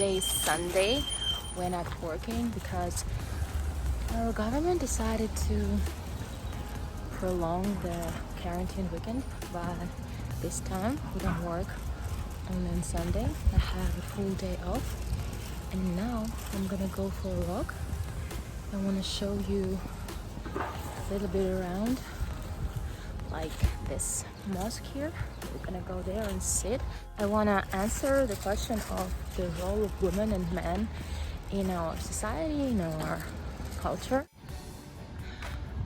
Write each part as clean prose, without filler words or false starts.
today is Sunday. We're not working because our government decided to prolong the quarantine weekend, but this time we don't work only on Sunday. I have a full day off, and now I'm gonna go for a walk. I want to show you a little bit around, like this mosque here. We're gonna go there and sit. I want to answer the question of the role of women and men in our society, in our culture.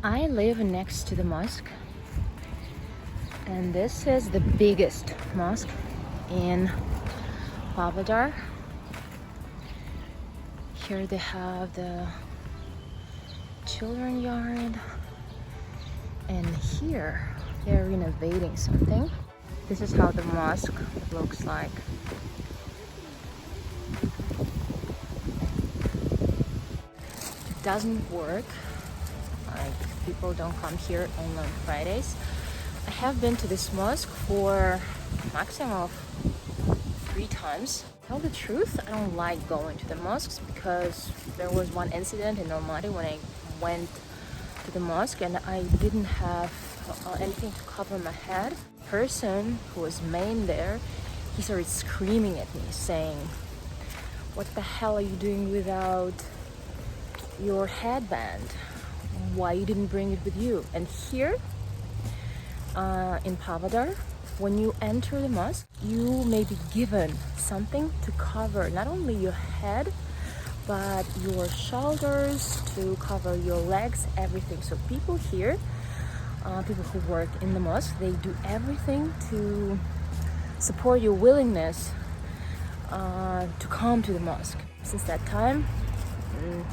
I live next to the mosque, and this is the biggest mosque in Pavlodar. Here they have the children yard, and here they're renovating something. This is how the mosque looks like. It doesn't work, like people don't come here only on Fridays. I have been to this mosque for maximum of 3 times. To tell the truth, I don't like going to the mosques because there was one incident in Almaty when I went to the mosque and I didn't have anything to cover my head. The person who was main there, he started screaming at me saying, "What the hell are you doing without your headband? Why you didn't bring it with you?" And here in Pavlodar, when you enter the mosque, you may be given something to cover not only your head but your shoulders, to cover your legs, everything. So people here, people who work in the mosque, they do everything to support your willingness to come to the mosque. Since that time,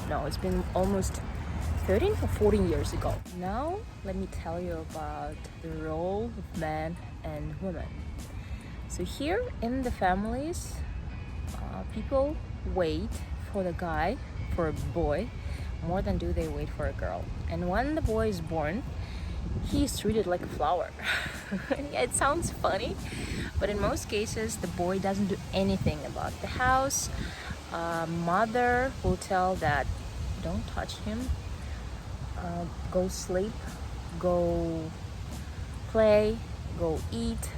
no, it's been almost 13 or 14 years ago. Now, let me tell you about the role of men and women. So here in the families, people wait for the guy, for a boy, more than do they wait for a girl. And when the boy is born, he's treated like a flower. Yeah, it sounds funny, but in most cases, the boy doesn't do anything about the house. Mother will tell that, "Don't touch him, go sleep, go play, go eat."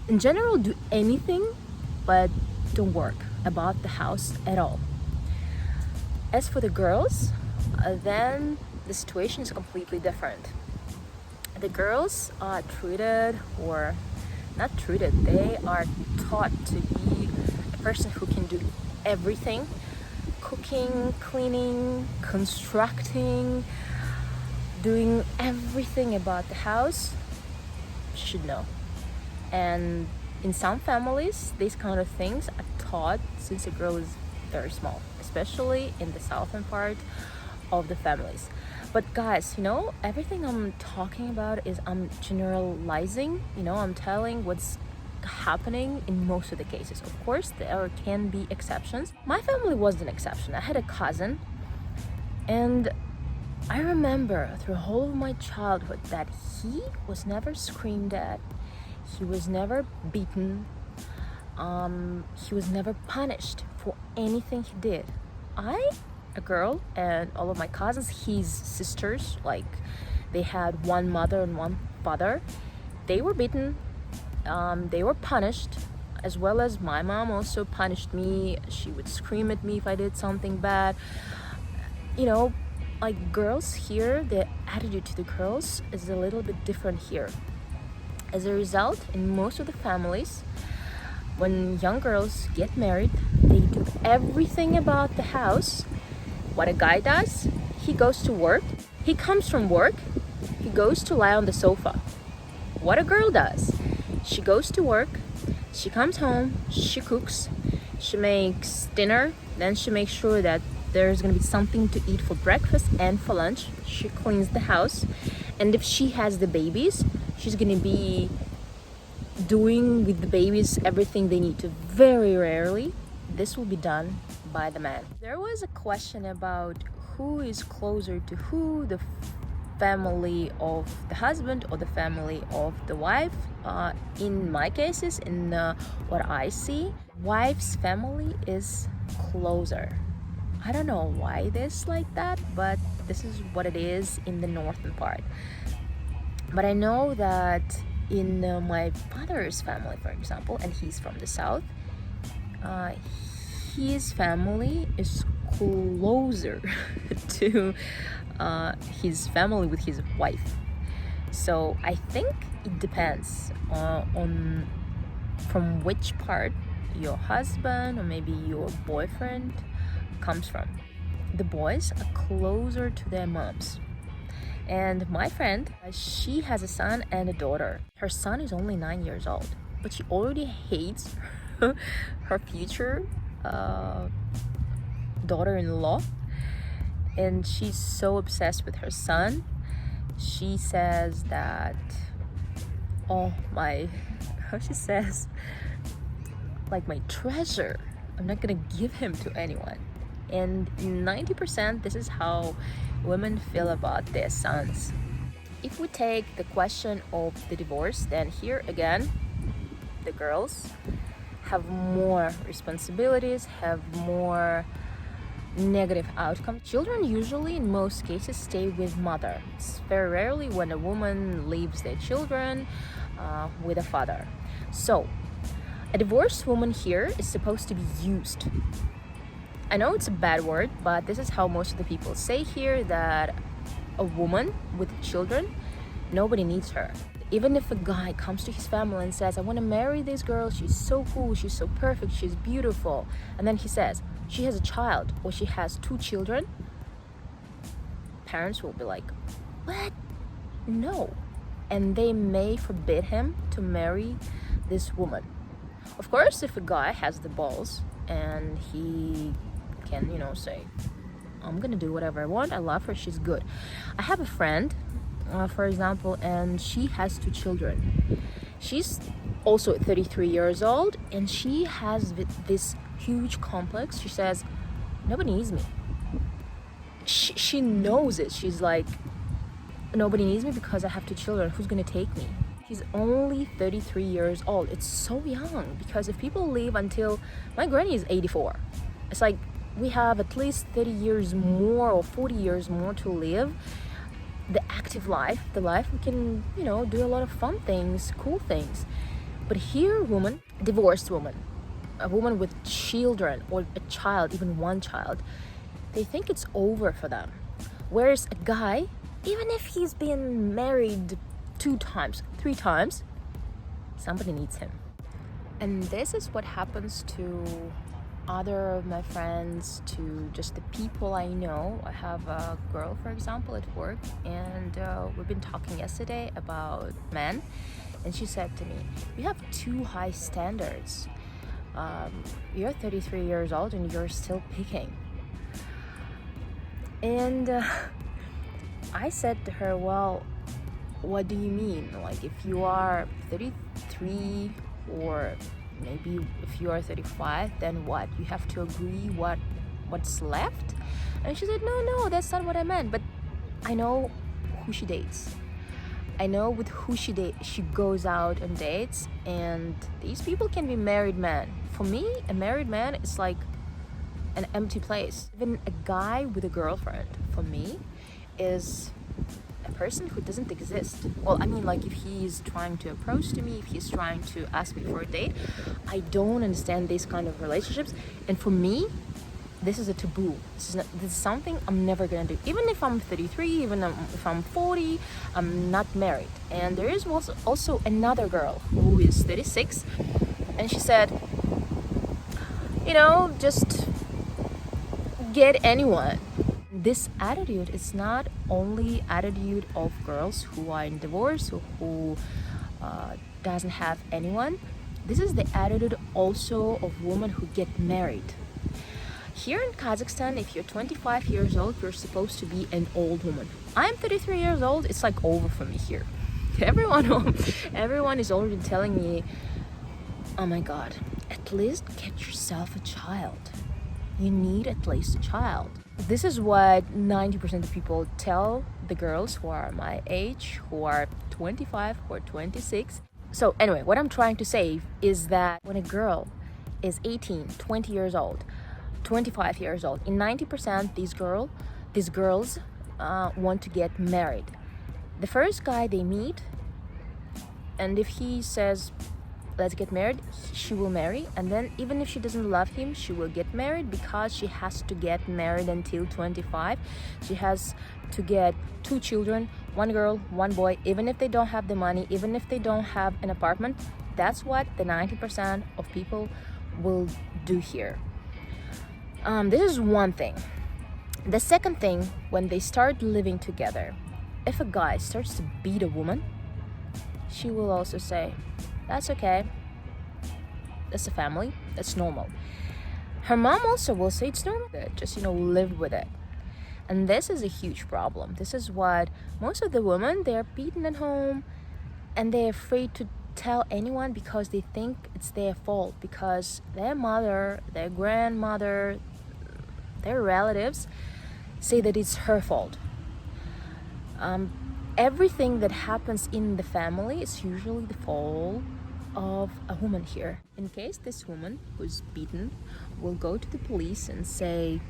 In general, do anything, but don't work about the house at all. As for the girls, then the situation is completely different. The girls are treated, or not treated, they are taught to be a person who can do everything: cooking, cleaning, constructing, doing everything about the house. She should know. And in some families, these kind of things are taught since a girl is very small, especially in the southern part of the families. But guys, everything I'm talking about is I'm generalizing, I'm telling what's happening in most of the cases. Of course, there can be exceptions. My family was an exception. I had a cousin, and I remember through the whole of my childhood that he was never screamed at, he was never beaten, he was never punished for anything he did. A girl, and all of my cousins, his sisters, like they had one mother and one father, they were beaten, they were punished, as well as my mom also punished me. She would scream at me if I did something bad. Like girls here, the attitude to the girls is a little bit different here. As a result, in most of the families, when young girls get married, they do everything about the house. What a guy does, he goes to work, he comes from work, he goes to lie on the sofa. What a girl does, she goes to work, she comes home, she cooks, she makes dinner, then she makes sure that there's gonna be something to eat for breakfast and for lunch. She cleans the house, and if she has the babies, she's gonna be doing with the babies everything they need to. Very rarely this will be done by the man. There was a question about who is closer to who, the family of the husband or the family of the wife. In my cases, in what I see, wife's family is closer. I don't know why it is like that, but this is what it is in the northern part. But I know that in my father's family, for example, and he's from the south, his family is closer to his family with his wife. So I think it depends on from which part your husband or maybe your boyfriend comes from. The boys are closer to their moms. And my friend, she has a son and a daughter. Her son is only 9 years old, but she already hates her future daughter-in-law, and she's so obsessed with her son. She says that, oh my, how she says, like my treasure, I'm not gonna give him to anyone. And 90% this is how women feel about their sons. If we take the question of the divorce, then here again the girls have more responsibilities, have more negative outcome. Children usually in most cases stay with mother. It's very rarely when a woman leaves their children with a father. So a divorced woman here is supposed to be used. I know it's a bad word, but this is how most of the people say here, that a woman with children, nobody needs her. Even if a guy comes to his family and says, I want to marry this girl, she's so cool, she's so perfect, she's beautiful, and then he says she has a child or she has 2 children, parents will be like, what? No. And they may forbid him to marry this woman. Of course, if a guy has the balls and he can, say, I'm gonna do whatever I want, I love her, she's good. I have a friend, for example, and she has 2 children. She's also 33 years old, and she has this huge complex. She says, nobody needs me. She knows it. She's like, nobody needs me because I have 2 children. Who's gonna take me? She's only 33 years old. It's so young, because if people live until, my granny is 84. It's like we have at least 30 years more or 40 years more to live. The active life, the life we can, do a lot of fun things, cool things. But here, woman, divorced woman, a woman with children or a child, even 1 child, they think it's over for them. Whereas a guy, even if he's been married 2 times, 3 times, somebody needs him. And this is what happens to other of my friends, to just the people I know. I have a girl, for example, at work, and we've been talking yesterday about men, and she said to me, you have too high standards. You're 33 years old and you're still picking. And I said to her, well, what do you mean? Like, if you are 33 or maybe if you are 35, then what? You have to agree what's left? And she said, no, that's not what I meant. But I know who she dates. I know with who she goes out on dates, and these people can be married men. For me, a married man is like an empty place. Even a guy with a girlfriend, for me, is a person who doesn't exist. Well, I mean, like, if he's trying to approach to me, if he's trying to ask me for a date, I don't understand these kind of relationships. And for me, this is a taboo. This is something I'm never gonna do. Even if I'm 33, even if I'm 40, I'm not married. And there is also another girl who is 36, and she said, just get anyone. This attitude is not only attitude of girls who are in divorce or who doesn't have anyone. This is the attitude also of women who get married. Here in Kazakhstan, if you're 25 years old, you're supposed to be an old woman. I'm 33 years old. It's like over for me here. Everyone is already telling me, oh my God, at least get yourself a child. You need at least a child. This is what 90% of people tell the girls who are my age, who are 25 or 26. So anyway, what I'm trying to say is that when a girl is 18, 20 years old, 25 years old. In 90%, these girls want to get married. The first guy they meet, and if he says, let's get married, she will marry. And then even if she doesn't love him, she will get married, because she has to get married until 25. She has to get 2 children, 1 girl, 1 boy, even if they don't have the money, even if they don't have an apartment. That's what the 90% of people will do here. This is one thing. The second thing, when they start living together, if a guy starts to beat a woman, she will also say, that's okay, that's a family, that's normal. Her mom also will say it's normal, just live with it. And this is a huge problem. This is what most of the women, they're beaten at home, and they're afraid to tell anyone because they think it's their fault, because their mother, their grandmother, their relatives say that it's her fault. Everything that happens in the family is usually the fault of a woman here. In case this woman who's beaten will go to the police and say,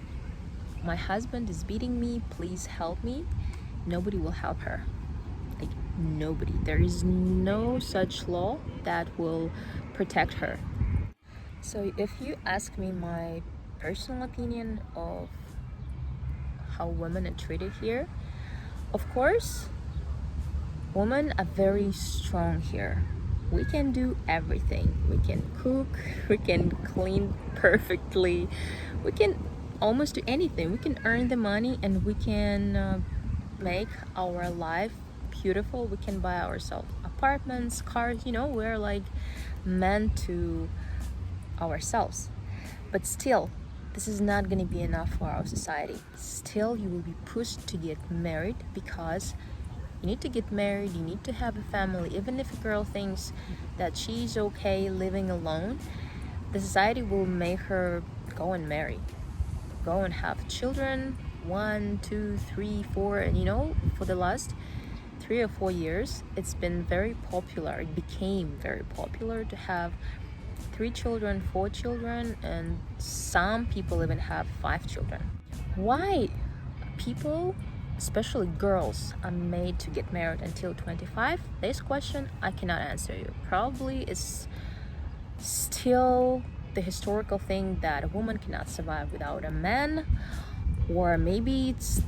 my husband is beating me, please help me, nobody will help her. Like, nobody. There is no such law that will protect her. So if you ask me my personal opinion of how women are treated here, of course, women are very strong here. We can do everything. We can cook, we can clean perfectly, we can almost do anything. We can earn the money, and we can make our life beautiful. We can buy ourselves apartments, cars, we're like meant to ourselves. But still, this is not going to be enough for our society. Still, you will be pushed to get married, because you need to get married, you need to have a family. Even if a girl thinks that she's okay living alone, the society will make her go and marry, go and have children, 1, 2, 3, 4, and for the last 3 or 4 years, it's been very popular. It became very popular to have 3 children, 4 children, and some people even have 5 children. Why people, especially girls, are made to get married until 25? This question I cannot answer you. Probably it's still the historical thing that a woman cannot survive without a man, or maybe it's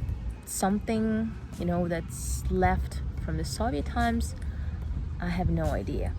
something that's left from the Soviet times. I have no idea.